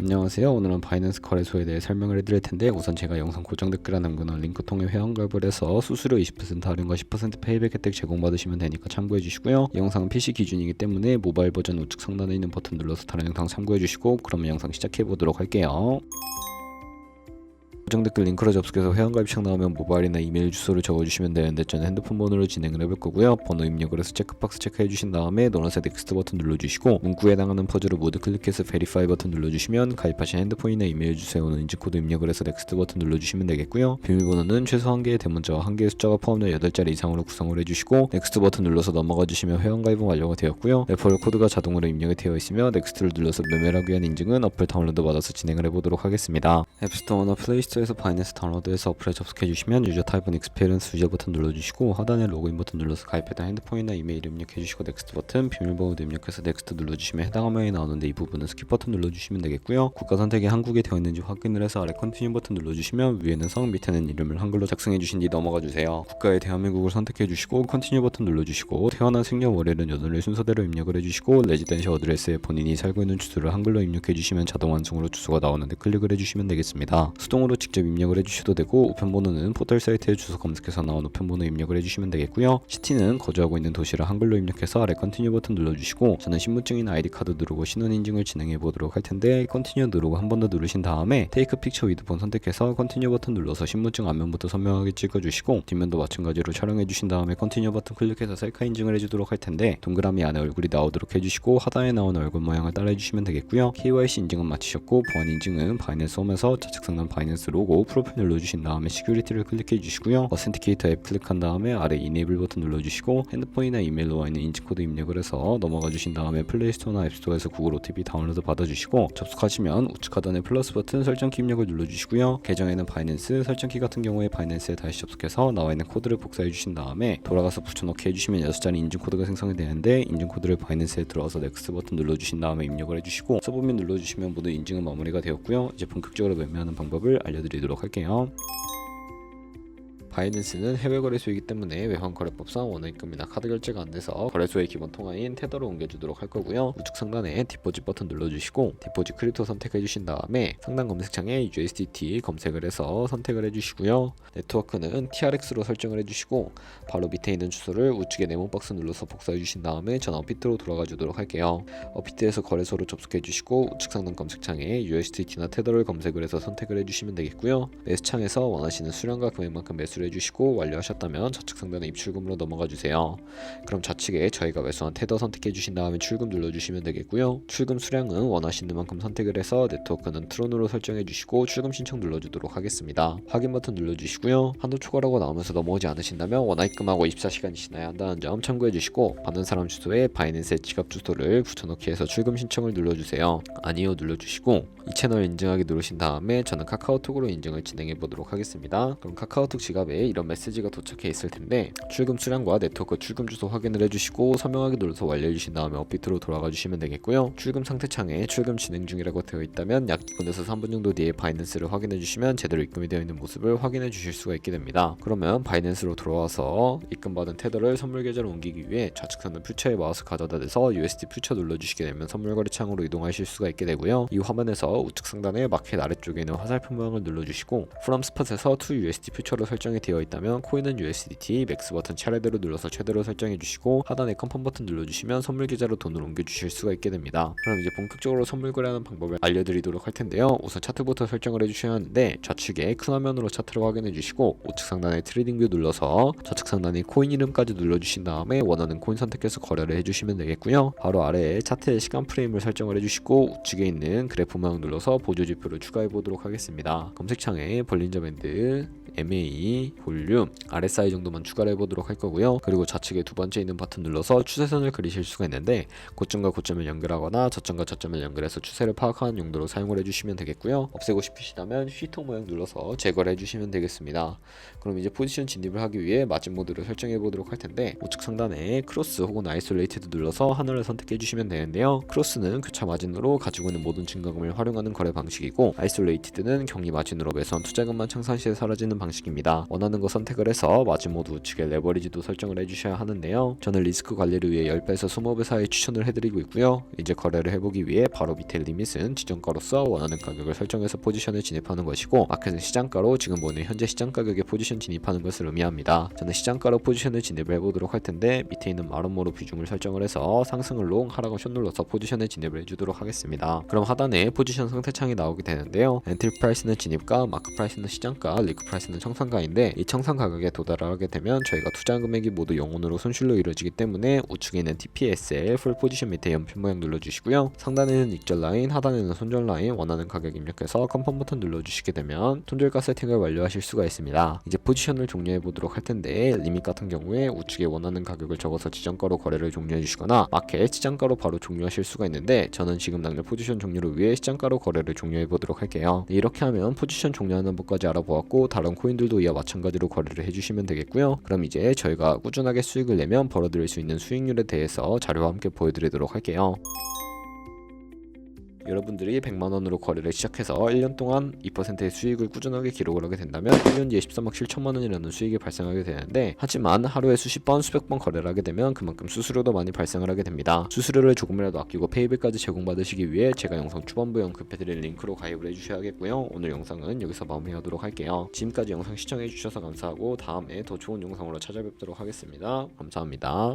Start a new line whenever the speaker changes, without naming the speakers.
안녕하세요. 오늘은 바이낸스 거래소에 대해 설명을 해드릴 텐데, 우선 제가 영상 고정 댓글에 남겨놓은 링크 통해 회원 가입을 해서 수수료 20% 할인과 10% 페이백 혜택 제공받으시면 되니까 참고해 주시고요. 이 영상은 PC 기준이기 때문에 모바일 버전 우측 상단에 있는 버튼 눌러서 다른 영상 참고해 주시고, 그러면 영상 시작해 보도록 할게요. 고정 댓글 링크로 접속해서 회원가입 창 나오면 모바일이나 이메일 주소를 적어주시면 되는데, 저는 핸드폰 번호로 진행을 해볼 거고요. 번호 입력을 해서 체크박스 체크해 주신 다음에 노란색 넥스트 버튼 눌러주시고, 문구에 해당하는 퍼즐을 모두 클릭해서 베리파이 버튼 눌러주시면 가입하신 핸드폰이나 이메일 주소에 오는 인증코드 입력을 해서 넥스트 버튼 눌러주시면 되겠고요. 비밀번호는 최소 1개의 대문자와 1개의 숫자가 포함된 8자리 이상으로 구성을 해주시고, 넥스트 버튼 눌러서 넘어가 주시면 회원가입은 완료가 되었고요. 레퍼럴 코드가 자동으로 입력이 되어 있으며 넥스트를 눌러서 매매하기 위한 인증은 어플 다운로드 받아서 진행을 해보도록 하겠습니다. 앱스토어나 플레이스토어에서 바이낸스 다운로드해서 어플에 접속해 주시면 유저 타입은 익스피리언스 유저 버튼 눌러주시고, 하단에 로그인 버튼 눌러서 가입해둔 핸드폰이나 이메일 입력해 주시고, 넥스트 버튼, 비밀번호도 입력해서 넥스트 눌러주시면 해당 화면이 나오는데, 이 부분은 스킵 버튼 눌러주시면 되겠고요. 국가 선택이 한국에 되어 있는지 확인을 해서 아래 컨티뉴 버튼 눌러주시면 위에는 성, 밑에는 이름을 한글로 작성해 주신 뒤 넘어가 주세요. 국가의 대한민국을 선택해 주시고 컨티뉴 버튼 눌러주시고, 태어난 생년월일은 여덟의 순서대로 입력을 해주시고, 레지던셜 어드레스에 본인이 살고 있는 주소를 한글로 입력해 주시면 자동 완성으로 주소가 나오는데 클릭을 해주시면 되겠습니다. 수동으로 직접 입력을 해주셔도 되고, 우편번호는 포털 사이트에 주소 검색해서 나온 우편번호 입력을 해주시면 되겠고요. 시티는 거주하고 있는 도시를 한글로 입력해서 아래 컨티뉴 버튼 눌러주시고, 저는 신분증이나 아이디 카드 누르고 신원 인증을 진행해 보도록 할 텐데, 컨티뉴 누르고 한 번 더 누르신 다음에 테이크 픽처 위드 폰 선택해서 컨티뉴 버튼 눌러서 신분증 앞면부터 선명하게 찍어주시고, 뒷면도 마찬가지로 촬영해 주신 다음에 컨티뉴 버튼 클릭해서 셀카 인증을 해주도록 할 텐데, 동그라미 안에 얼굴이 나오도록 해주시고, 하단에 나온 얼굴 모양을 따라 해주시면 되겠고요. KYC 인증은 마치셨고, 보안 인증은 바이낸스 홈에서 좌측 상단 바이낸스 로고 프로필 눌러주신 다음에 시큐리티를 클릭해 주시고요. 어센티케이터 앱 클릭한 다음에 아래 이네이블 버튼 눌러주시고, 핸드폰이나 이메일로 와 있는 인증코드 입력을 해서 넘어가 주신 다음에 플레이스토어나 앱스토어에서 구글 OTP 다운로드 받아주시고, 접속하시면 우측 하단에 플러스 버튼 설정키 입력을 눌러주시고요. 계정에는 바이낸스, 설정키 같은 경우에 바이낸스에 다시 접속해서 나와 있는 코드를 복사해 주신 다음에 돌아가서 붙여넣기 해주시면 6자리 인증코드가 생성이 되는데, 인증코드를 바이낸스에 들어와서 넥스트 버튼 눌러주신 다음에 입력을 해주시고, 서브밋 눌러주시면 모두 인증은 마무리가 되었고요. 이제 본격적으로 매매하는 방법을 알려드리도록 할게요. 바이낸스는 해외 거래소이기 때문에 외환거래법상 원화입금이나 카드 결제가 안 돼서 거래소의 기본 통화인 테더로 옮겨주도록 할 거고요. 우측 상단에 디포짓 버튼 눌러주시고, 디포짓 크립토 선택해 주신 다음에 상단 검색창에 USDT 검색을 해서 선택을 해주시고요. 네트워크는 TRX로 설정을 해주시고, 바로 밑에 있는 주소를 우측에 네모 박스 눌러서 복사해 주신 다음에 전 업비트로 돌아가 주도록 할게요. 업비트에서 거래소로 접속해 주시고, 우측 상단 검색창에 USDT나 테더를 검색을 해서 선택을 해주시면 되겠고요. 매수창에서 원하시는 수량과 금액만큼 매수를 해주시고, 완료하셨다면 좌측 상단의 입출금으로 넘어가 주세요. 그럼 좌측에 저희가 매수한 테더 선택해 주신 다음에 출금 눌러주시면 되겠고요. 출금 수량은 원하시는 만큼 선택을 해서 네트워크는 트론으로 설정해 주시고, 출금 신청 눌러주도록 하겠습니다. 확인 버튼 눌러주시고요. 한도 초과라고 나오면서 넘어오지 않으신다면 원화입금하고 24시간이 지나야 한다는 점 참고해 주시고, 받는 사람 주소에 바이낸스의 지갑 주소를 붙여넣기 해서 출금 신청을 눌러주세요. 아니요 눌러주시고, 이 채널 인증하기 누르신 다음에 저는 카카오톡으로 인증을 진행해 보도록 하겠습니다. 그럼 카카오톡 지갑에 이런 메시지가 도착해 있을 텐데, 출금 수량과 네트워크 출금 주소 확인을 해주시고, 서명하기 눌러서 완료해 주신 다음에 업비트로 돌아가 주시면 되겠고요. 출금 상태 창에 출금 진행 중이라고 되어 있다면 약 2분에서 3분 정도 뒤에 바이낸스를 확인해 주시면 제대로 입금이 되어 있는 모습을 확인해 주실 수가 있게 됩니다. 그러면 바이낸스로 돌아와서 입금받은 테더를 선물 계좌로 옮기기 위해 좌측 상단 퓨처에 마우스 가져다 대서 USD 퓨처 눌러주시게 되면 선물 거래 창으로 이동하실 수가 있게 되고요. 이 화면에서 우측 상단의 마켓 아래쪽에 있는 화살표 모양을 눌러주시고, From Spot에서 To USD 퓨처로 설정이 되어 있다면 코인은 USDT, 맥스 버튼 차례대로 눌러서 최대로 설정해 주시고, 하단에 컨펌 버튼 눌러주시면 선물 계좌로 돈을 옮겨 주실 수가 있게 됩니다. 그럼 이제 본격적으로 선물 거래하는 방법을 알려드리도록 할 텐데요. 우선 차트부터 설정을 해주셔야 하는데, 좌측에 큰 화면으로 차트를 확인해 주시고, 우측 상단에 트레이딩 뷰 눌러서 좌측 상단에 코인 이름까지 눌러주신 다음에 원하는 코인 선택해서 거래를 해주시면 되겠고요. 바로 아래에 차트의 시간 프레임을 설정을 해주시고, 우측에 있는 그래프 모양 눌러서 보조 지표를 추가해 보도록 하겠습니다. 검색창에 볼린저 밴드, MA, 볼륨, RSI 정도만 추가를 해보도록 할 거고요. 그리고 좌측에 두 번째 있는 버튼 눌러서 추세선을 그리실 수가 있는데, 고점과 고점을 연결하거나 저점과 저점을 연결해서 추세를 파악하는 용도로 사용을 해주시면 되겠고요. 없애고 싶으시다면 휘통 모양 눌러서 제거를 해주시면 되겠습니다. 그럼 이제 포지션 진입을 하기 위해 마진 모드를 설정해 보도록 할 텐데, 우측 상단에 크로스 혹은 아이솔레이티드 눌러서 하나를 선택해 주시면 되는데요. 크로스는 교차 마진으로 가지고 있는 모든 증가금을 활용해 사용하는 거래 방식이고, 아이솔레이티드는 격리 마진으로 매수한 투자금만 청산 시에 사라지는 방식입니다. 원하는 거 선택을 해서 마진 모두 우측에 레버리지도 설정을 해주셔야 하는데요. 저는 리스크 관리를 위해 10배에서 20배 사이 추천을 해드리고 있고요. 이제 거래를 해보기 위해 바로 밑에 리밋은 지정가로서 원하는 가격을 설정해서 포지션을 진입하는 것이고, 마켓은 시장가로 지금 보는 현재 시장 가격에 포지션 진입하는 것을 의미합니다. 저는 시장가로 포지션을 진입을 해보도록 할 텐데, 밑에 있는 마름모로 비중을 설정을 해서 상승을 롱, 하락을 숏 눌러서 포지션을 진입을 해주도록 하겠습니다. 그럼 하단에 포지션 상태창이 나오게 되는데요. 엔트리 프라이스는 진입가, 마크 프라이스는 시장가, 리크 프라이스는 청산가인데, 이 청산 가격에 도달을 하게 되면 저희가 투자 금액이 모두 0원으로 손실로 이루어지기 때문에 우측에 있는 TPSL 풀 포지션 밑에 연필 모양 눌러주시고요. 상단에는 익절 라인, 하단에는 손절 라인 원하는 가격 입력해서 컨펌 버튼 눌러주시게 되면 손절가 세팅을 완료하실 수가 있습니다. 이제 포지션을 종료해 보도록 할 텐데, 리밋 같은 경우에 우측에 원하는 가격을 적어서 지정가로 거래를 종료해 주시거나 마켓 시장가로 바로 종료하실 수가 있는데, 저는 지금 당장 포지션 종료를 위해 시장가로 거래를 종료해 보도록 할게요. 이렇게 하면 포지션 종료하는 법까지 알아보았고, 다른 코인들도 이와 마찬가지로 거래를 해주시면 되겠고요. 그럼 이제 저희가 꾸준하게 수익을 내면 벌어들일 수 있는 수익률에 대해서 자료와 함께 보여드리도록 할게요. 여러분들이 100만원으로 거래를 시작해서 1년 동안 2%의 수익을 꾸준하게 기록을 하게 된다면 1년 뒤에 13억 7천만원이라는 수익이 발생하게 되는데, 하지만 하루에 수십 번 수백 번 거래를 하게 되면 그만큼 수수료도 많이 발생을 하게 됩니다. 수수료를 조금이라도 아끼고 페이백까지 제공받으시기 위해 제가 영상 초반부에 언급해드린 링크로 가입을 해주셔야겠고요. 오늘 영상은 여기서 마무리하도록 할게요. 지금까지 영상 시청해주셔서 감사하고, 다음에 더 좋은 영상으로 찾아뵙도록 하겠습니다. 감사합니다.